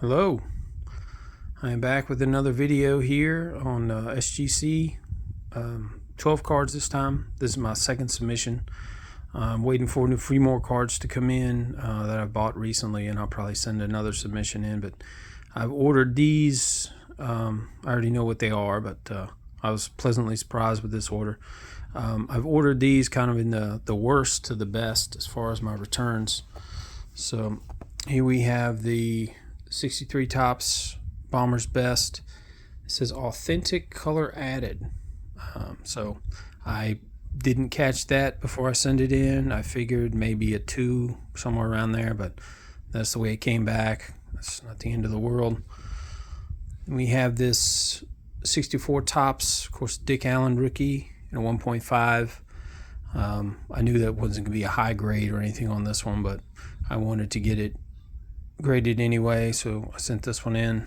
Hello, I am back with another video here on SGC. 12 cards this time. This is my second submission. I'm waiting for 3 more cards to come in that I bought recently, and I'll probably send another submission in. But I've ordered these. I already know what they are, but I was pleasantly surprised with this order. I've ordered these kind of in the worst to the best as far as my returns. So here we have the 63 Topps Bomber's Best. It says authentic color added. So I didn't catch that before I sent it in. I figured maybe a 2 somewhere around there, but that's the way it came back. That's not the end of the world. We have this 64 Topps, of course, Dick Allen rookie in a 1.5. I knew that wasn't going to be a high grade or anything on this one, but I wanted to get it graded anyway, so I sent this one in.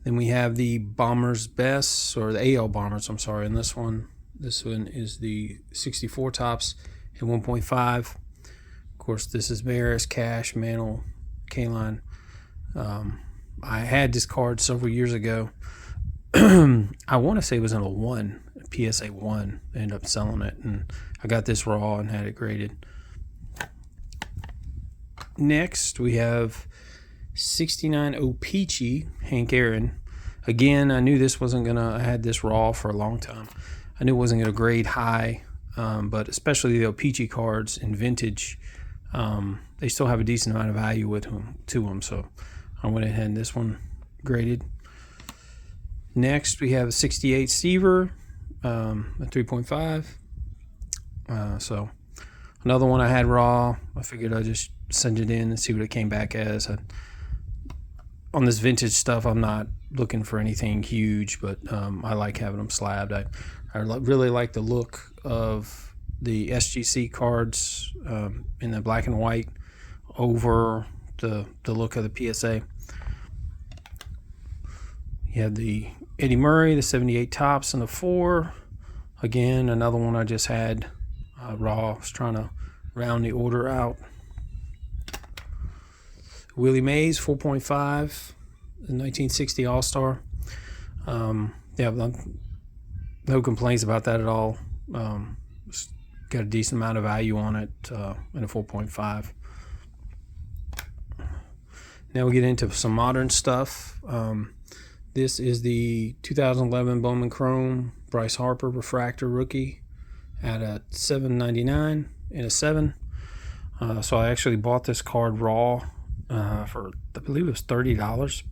Then we have the Bombers Best, or the AL Bombers, I'm sorry, in this one. This one is the 64 Topps in 1.5. Of course, this is Maris, Cash, Mantle, K-Line. I had this card several years ago. I want to say it was in a 1, a PSA 1. I ended up selling it, and I got this raw and had it graded. Next, we have 69 O-Peachy, Hank Aaron. Again, I knew this wasn't going to, I had this raw for a long time. I knew it wasn't going to grade high, but especially the O-Peachy cards in vintage, they still have a decent amount of value to them. So I went ahead and this one graded. Next, we have a 68 Seaver, a 3.5. So another one I had raw. I figured I'd just send it in and see what it came back as. On this vintage stuff, I'm not looking for anything huge, but I like having them slabbed. I really like the look of the SGC cards in the black and white over the look of the PSA. You have the Eddie Murray, the 78 Topps, and the 4. Again, another one I just had raw. I was trying to round the order out. Willie Mays, 4.5, the 1960 All-Star. Yeah, no complaints about that at all. It's got a decent amount of value on it in a 4.5. Now we get into some modern stuff. This is the 2011 Bowman Chrome Bryce Harper Refractor Rookie at a $7.99 in a 7. So I actually bought this card raw for, I believe it was $30.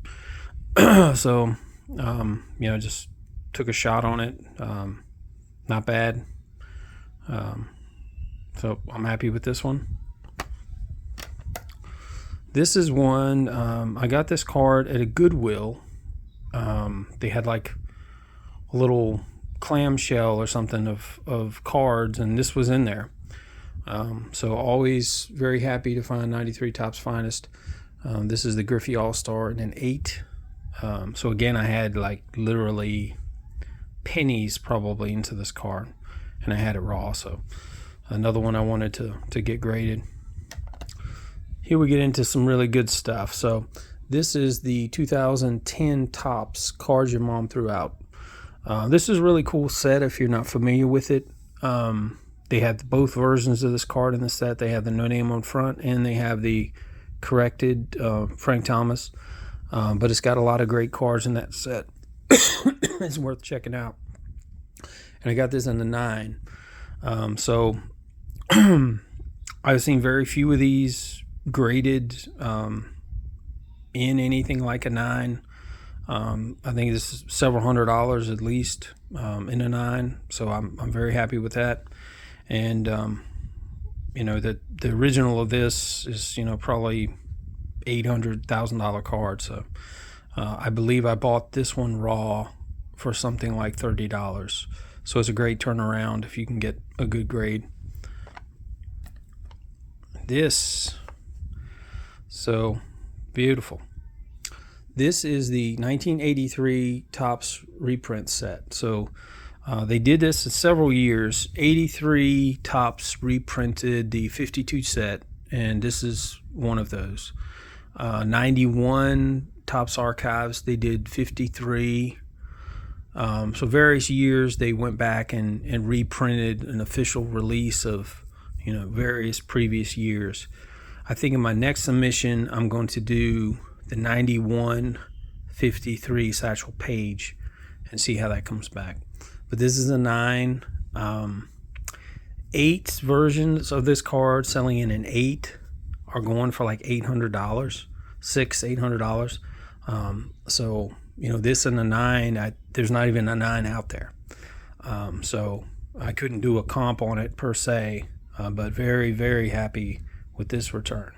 So, just took a shot on it. Not bad. So I'm happy with this one. This is one, I got this card at a Goodwill. They had like a little clamshell or something of cards, and this was in there. So always very happy to find 93 Topps Finest. This is the Griffey All-Star in an 8. So again, I had like literally pennies probably into this card, and I had it raw. So another one I wanted to get graded. Here we get into some really good stuff. So this is the 2010 Topps Cards Your Mom Threw Out. This is a really cool set if you're not familiar with it. They have both versions of this card in the set. They have the no name on front, and they have the corrected Frank Thomas. But it's got a lot of great cards in that set. It's worth checking out. And I got this in the 9. So I've seen very few of these graded in anything like a 9. I think this is several $100s at least in a 9. So I'm very happy with that. And the original of this is probably $800,000 card. So I believe I bought this one raw for something like $30. So it's a great turnaround if you can get a good grade. So beautiful. This is the 1983 Topps reprint set. So they did this in several years. 83 Topps reprinted the 52 set, and this is one of those. 91 Topps Archives, they did 53. So various years they went back and reprinted an official release of, various previous years. I think in my next submission I'm going to do the 91 53 Satchel Paige and see how that comes back. But this is a 9. 8 versions of this card selling in an 8 are going for like $800, $800. So this and a 9, there's not even a 9 out there. So I couldn't do a comp on it per se, but very, very happy with this return.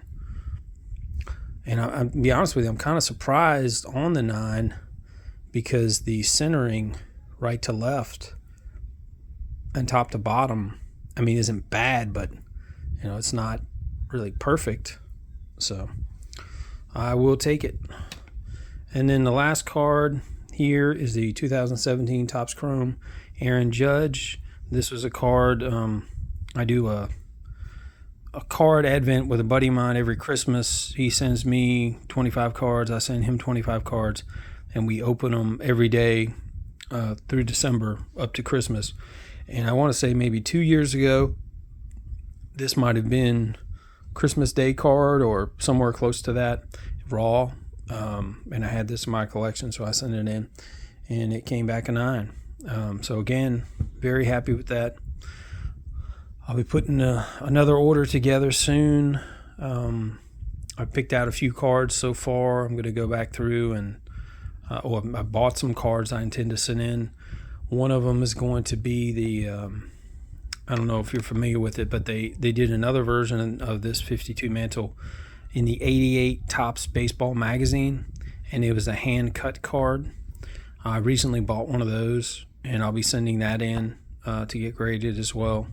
And I'll be honest with you, I'm kind of surprised on the 9 because the centering right to left and top to bottom, isn't bad, but it's not really perfect. So I will take it. And then the last card here is the 2017 Topps Chrome Aaron Judge. This was a card. I do a card advent with a buddy of mine every Christmas. He sends me 25 cards. I send him 25 cards, and we open them every day through December up to Christmas. And I want to say maybe 2 years ago, this might have been Christmas Day card or somewhere close to that, raw. And I had this in my collection, so I sent it in, and it came back a 9. So again, very happy with that. I'll be putting another order together soon. I picked out a few cards so far. I'm going to go back through and I bought some cards I intend to send in. One of them is going to be the I don't know if you're familiar with it, but they did another version of this 52 Mantle in the 88 Topps Baseball magazine, and it was a hand-cut card. I recently bought one of those, and I'll be sending that in to get graded as well.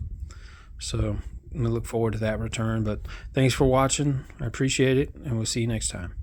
So I'm going to look forward to that return. But thanks for watching. I appreciate it, and we'll see you next time.